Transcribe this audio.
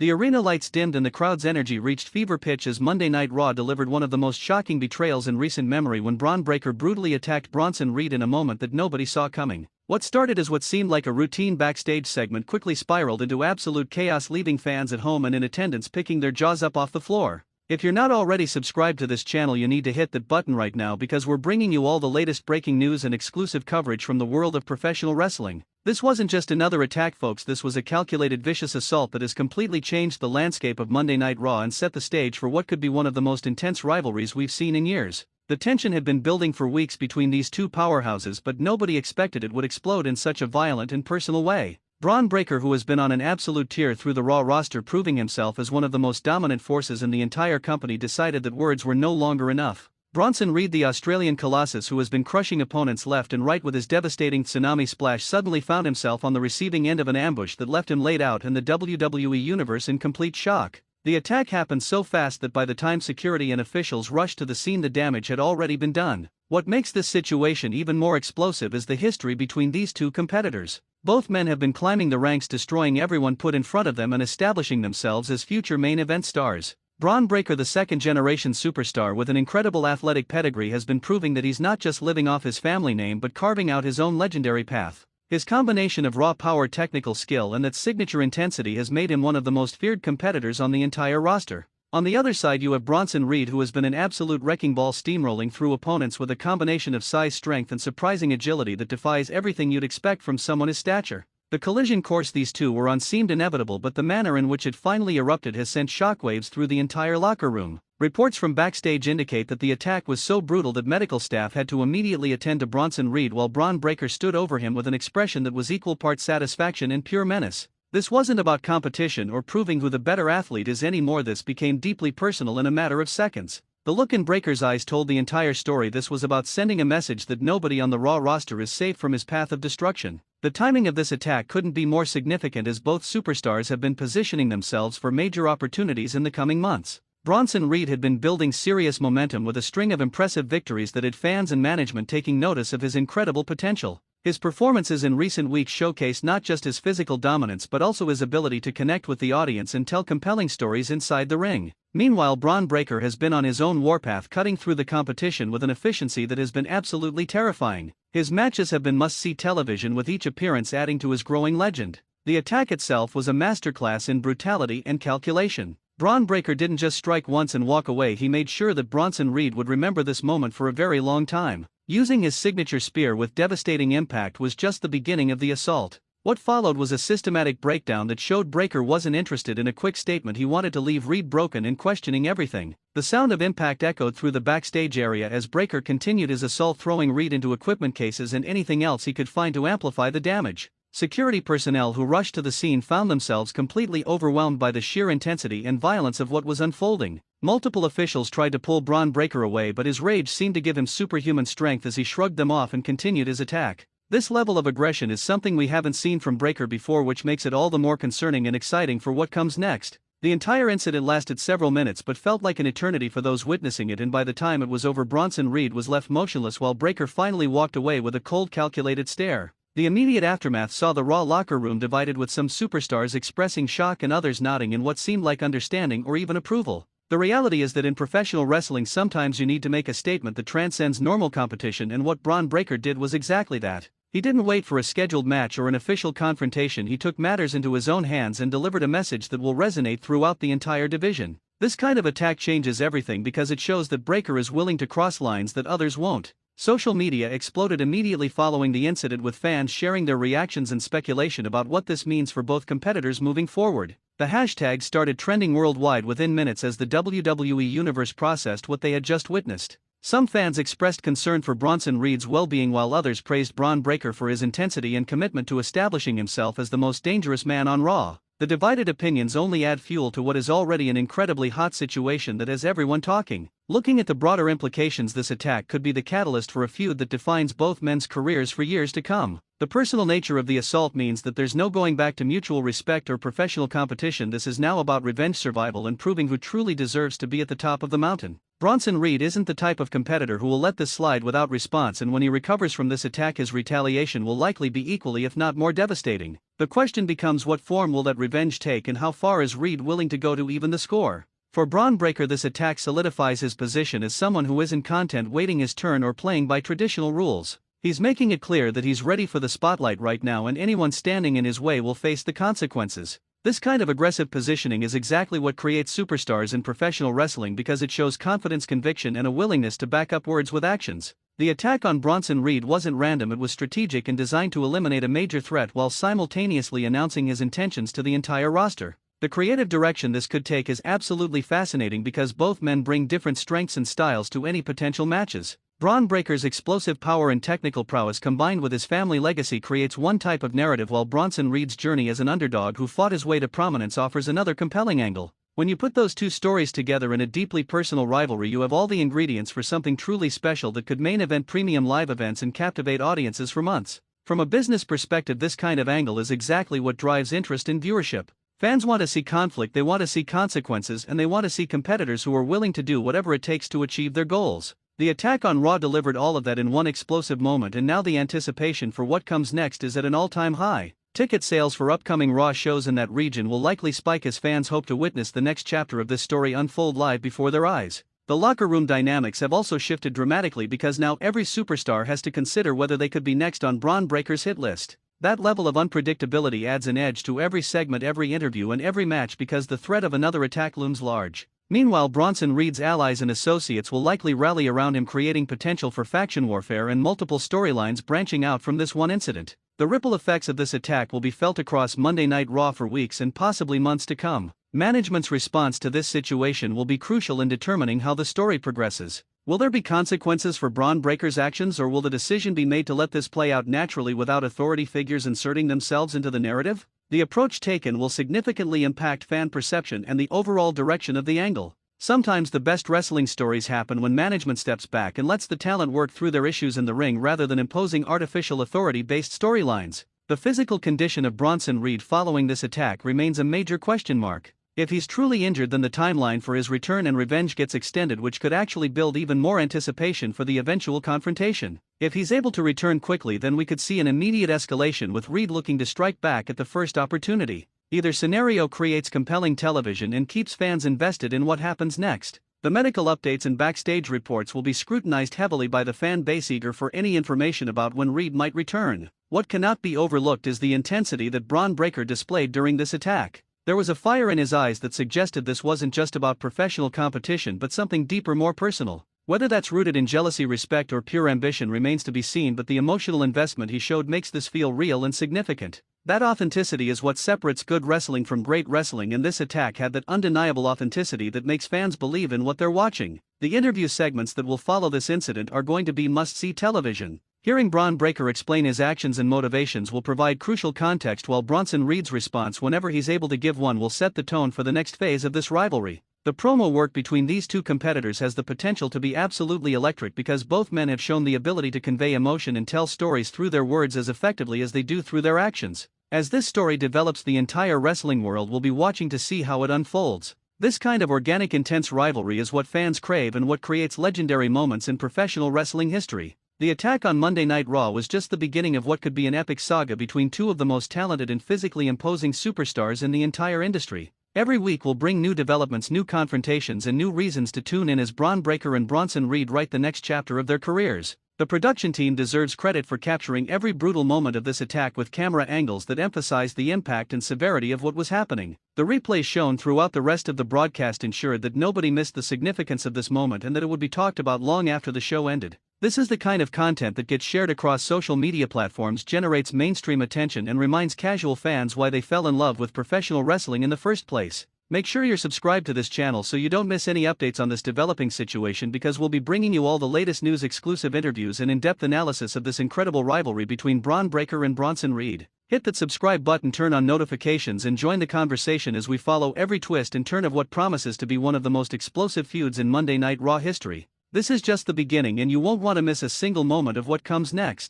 The arena lights dimmed and the crowd's energy reached fever pitch as Monday Night Raw delivered one of the most shocking betrayals in recent memory when Bron Breakker brutally attacked Bronson Reed in a moment that nobody saw coming. What started as what seemed like a routine backstage segment quickly spiraled into absolute chaos, leaving fans at home and in attendance picking their jaws up off the floor. If you're not already subscribed to this channel, you need to hit that button right now because we're bringing you all the latest breaking news and exclusive coverage from the world of professional wrestling. This wasn't just another attack, folks, this was a calculated vicious assault that has completely changed the landscape of Monday Night Raw and set the stage for what could be one of the most intense rivalries we've seen in years. The tension had been building for weeks between these two powerhouses, but nobody expected it would explode in such a violent and personal way. Bron Breakker, who has been on an absolute tear through the Raw roster, proving himself as one of the most dominant forces in the entire company, decided that words were no longer enough. Bronson Reed, the Australian Colossus who has been crushing opponents left and right with his devastating tsunami splash, suddenly found himself on the receiving end of an ambush that left him laid out in the WWE Universe in complete shock. The attack happened so fast that by the time security and officials rushed to the scene, the damage had already been done. What makes this situation even more explosive is the history between these two competitors. Both men have been climbing the ranks, destroying everyone put in front of them and establishing themselves as future main event stars. Bron Breakker, the second-generation superstar with an incredible athletic pedigree, has been proving that he's not just living off his family name but carving out his own legendary path. His combination of raw power, technical skill, and that signature intensity has made him one of the most feared competitors on the entire roster. On the other side, you have Bronson Reed, who has been an absolute wrecking ball, steamrolling through opponents with a combination of size, strength, and surprising agility that defies everything you'd expect from someone his stature. The collision course these two were on seemed inevitable, but the manner in which it finally erupted has sent shockwaves through the entire locker room. Reports from backstage indicate that the attack was so brutal that medical staff had to immediately attend to Bronson Reed, while Bron Breakker stood over him with an expression that was equal parts satisfaction and pure menace. This wasn't about competition or proving who the better athlete is anymore. This became deeply personal in a matter of seconds. The look in Breakker's eyes told the entire story. This was about sending a message that nobody on the Raw roster is safe from his path of destruction. The timing of this attack couldn't be more significant, as both superstars have been positioning themselves for major opportunities in the coming months. Bronson Reed had been building serious momentum with a string of impressive victories that had fans and management taking notice of his incredible potential. His performances in recent weeks showcased not just his physical dominance but also his ability to connect with the audience and tell compelling stories inside the ring. Meanwhile, Bron Breakker has been on his own warpath, cutting through the competition with an efficiency that has been absolutely terrifying. His matches have been must-see television, with each appearance adding to his growing legend. The attack itself was a masterclass in brutality and calculation. Bron Breakker didn't just strike once and walk away. He made sure that Bronson Reed would remember this moment for a very long time. Using his signature spear with devastating impact was just the beginning of the assault. What followed was a systematic breakdown that showed Breakker wasn't interested in a quick statement. He wanted to leave Reed broken and questioning everything. The sound of impact echoed through the backstage area as Breakker continued his assault, throwing Reed into equipment cases and anything else he could find to amplify the damage. Security personnel who rushed to the scene found themselves completely overwhelmed by the sheer intensity and violence of what was unfolding. Multiple officials tried to pull Bron Breakker away, but his rage seemed to give him superhuman strength as he shrugged them off and continued his attack. This level of aggression is something we haven't seen from Breakker before, which makes it all the more concerning and exciting for what comes next. The entire incident lasted several minutes but felt like an eternity for those witnessing it, and by the time it was over, Bronson Reed was left motionless while Breakker finally walked away with a cold, calculated stare. The immediate aftermath saw the Raw locker room divided, with some superstars expressing shock and others nodding in what seemed like understanding or even approval. The reality is that in professional wrestling sometimes you need to make a statement that transcends normal competition, and what Bron Breakker did was exactly that. He didn't wait for a scheduled match or an official confrontation. He took matters into his own hands and delivered a message that will resonate throughout the entire division. This kind of attack changes everything because it shows that Breakker is willing to cross lines that others won't. Social media exploded immediately following the incident, with fans sharing their reactions and speculation about what this means for both competitors moving forward. The hashtag started trending worldwide within minutes as the WWE Universe processed what they had just witnessed. Some fans expressed concern for Bronson Reed's well-being, while others praised Bron Breakker for his intensity and commitment to establishing himself as the most dangerous man on Raw. The divided opinions only add fuel to what is already an incredibly hot situation that has everyone talking. Looking at the broader implications, this attack could be the catalyst for a feud that defines both men's careers for years to come. The personal nature of the assault means that there's no going back to mutual respect or professional competition. This is now about revenge survival and proving who truly deserves to be at the top of the mountain. Bronson Reed isn't the type of competitor who will let this slide without response, and when he recovers from this attack his retaliation will likely be equally if not more devastating. The question becomes, what form will that revenge take and how far is Reed willing to go to even the score? For Bron Breakker, this attack solidifies his position as someone who isn't content waiting his turn or playing by traditional rules. He's making it clear that he's ready for the spotlight right now, and anyone standing in his way will face the consequences. This kind of aggressive positioning is exactly what creates superstars in professional wrestling because it shows confidence, conviction, and a willingness to back up words with actions. The attack on Bronson Reed wasn't random, it was strategic and designed to eliminate a major threat while simultaneously announcing his intentions to the entire roster. The creative direction this could take is absolutely fascinating because both men bring different strengths and styles to any potential matches. Bron Breakker's explosive power and technical prowess combined with his family legacy creates one type of narrative, while Bronson Reed's journey as an underdog who fought his way to prominence offers another compelling angle. When you put those two stories together in a deeply personal rivalry, you have all the ingredients for something truly special that could main event premium live events and captivate audiences for months. From a business perspective, this kind of angle is exactly what drives interest in viewership. Fans want to see conflict, they want to see consequences, and they want to see competitors who are willing to do whatever it takes to achieve their goals. The attack on Raw delivered all of that in one explosive moment, and now the anticipation for what comes next is at an all-time high. Ticket sales for upcoming Raw shows in that region will likely spike as fans hope to witness the next chapter of this story unfold live before their eyes. The locker room dynamics have also shifted dramatically because now every superstar has to consider whether they could be next on Bron Breakker's hit list. That level of unpredictability adds an edge to every segment, every interview, and every match because the threat of another attack looms large. Meanwhile, Bronson Reed's allies and associates will likely rally around him, creating potential for faction warfare and multiple storylines branching out from this one incident. The ripple effects of this attack will be felt across Monday Night Raw for weeks and possibly months to come. Management's response to this situation will be crucial in determining how the story progresses. Will there be consequences for Bron Breakker's actions, or will the decision be made to let this play out naturally without authority figures inserting themselves into the narrative? The approach taken will significantly impact fan perception and the overall direction of the angle. Sometimes the best wrestling stories happen when management steps back and lets the talent work through their issues in the ring rather than imposing artificial authority-based storylines. The physical condition of Bronson Reed following this attack remains a major question mark. If he's truly injured, then the timeline for his return and revenge gets extended, which could actually build even more anticipation for the eventual confrontation. If he's able to return quickly, then we could see an immediate escalation with Reed looking to strike back at the first opportunity. Either scenario creates compelling television and keeps fans invested in what happens next. The medical updates and backstage reports will be scrutinized heavily by the fan base eager for any information about when Reed might return. What cannot be overlooked is the intensity that Bron Breakker displayed during this attack. There was a fire in his eyes that suggested this wasn't just about professional competition but something deeper, more personal. Whether that's rooted in jealousy, respect, or pure ambition remains to be seen, but the emotional investment he showed makes this feel real and significant. That authenticity is what separates good wrestling from great wrestling, and this attack had that undeniable authenticity that makes fans believe in what they're watching. The interview segments that will follow this incident are going to be must-see television. Hearing Bron Breakker explain his actions and motivations will provide crucial context, while Bronson Reed's response, whenever he's able to give one, will set the tone for the next phase of this rivalry. The promo work between these two competitors has the potential to be absolutely electric because both men have shown the ability to convey emotion and tell stories through their words as effectively as they do through their actions. As this story develops, the entire wrestling world will be watching to see how it unfolds. This kind of organic, intense rivalry is what fans crave and what creates legendary moments in professional wrestling history. The attack on Monday Night Raw was just the beginning of what could be an epic saga between two of the most talented and physically imposing superstars in the entire industry. Every week will bring new developments, new confrontations, and new reasons to tune in as Bron Breakker and Bronson Reed write the next chapter of their careers. The production team deserves credit for capturing every brutal moment of this attack with camera angles that emphasized the impact and severity of what was happening. The replays shown throughout the rest of the broadcast ensured that nobody missed the significance of this moment and that it would be talked about long after the show ended. This is the kind of content that gets shared across social media platforms, generates mainstream attention, and reminds casual fans why they fell in love with professional wrestling in the first place. Make sure you're subscribed to this channel so you don't miss any updates on this developing situation, because we'll be bringing you all the latest news, exclusive interviews, and in-depth analysis of this incredible rivalry between Bron Breakker and Bronson Reed. Hit that subscribe button, turn on notifications, and join the conversation as we follow every twist and turn of what promises to be one of the most explosive feuds in Monday Night Raw history. This is just the beginning, and you won't want to miss a single moment of what comes next.